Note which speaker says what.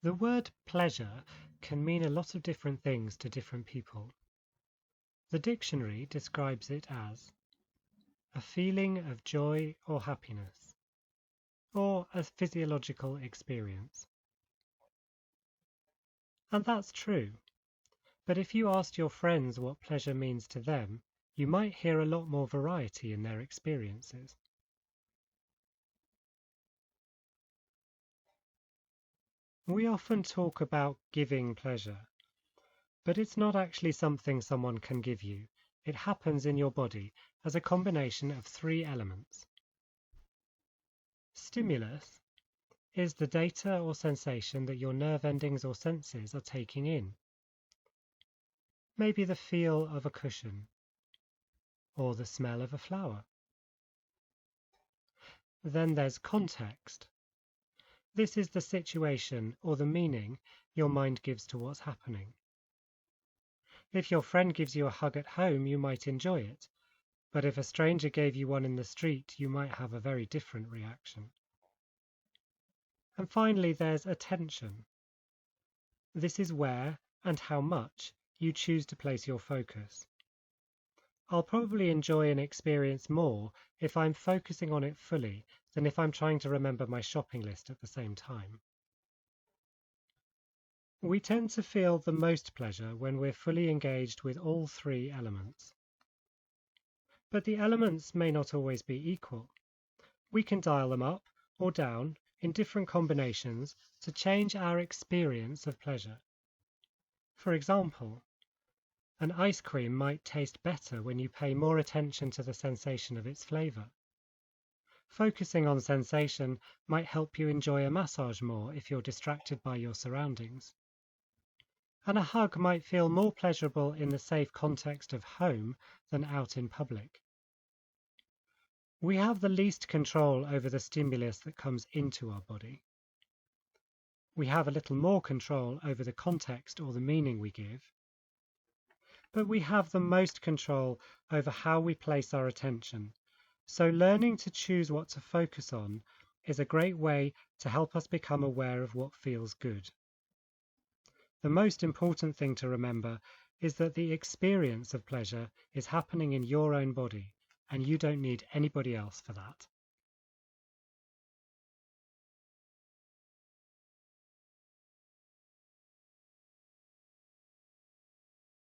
Speaker 1: The word pleasure can mean a lot of different things to different people. The dictionary describes it as a feeling of joy or happiness, or a physiological experience. And that's true, but if you asked your friends what pleasure means to them, you might hear a lot more variety in their experiences. We often talk about giving pleasure, but it's not actually something someone can give you. It happens in your body as a combination of three elements. Stimulus is the data or sensation that your nerve endings or senses are taking in. Maybe the feel of a cushion, or the smell of a flower. Then there's context. This is the situation or the meaning your mind gives to what's happening. If your friend gives you a hug at home, you might enjoy it, but if a stranger gave you one in the street, you might have a very different reaction. And finally, there's attention. This is where and how much you choose to place your focus. I'll probably enjoy an experience more if I'm focusing on it fully than if I'm trying to remember my shopping list at the same time. We tend to feel the most pleasure when we're fully engaged with all three elements. But the elements may not always be equal. We can dial them up or down in different combinations to change our experience of pleasure. For example, an ice cream might taste better when you pay more attention to the sensation of its flavor. Focusing on sensation might help you enjoy a massage more if you're distracted by your surroundings. And a hug might feel more pleasurable in the safe context of home than out in public. We have the least control over the stimulus that comes into our body. We have a little more control over the context or the meaning we give, but we have the most control over how we place our attention. So learning to choose what to focus on is a great way to help us become aware of what feels good. The most important thing to remember is that the experience of pleasure is happening in your own body, and you don't need anybody else for that.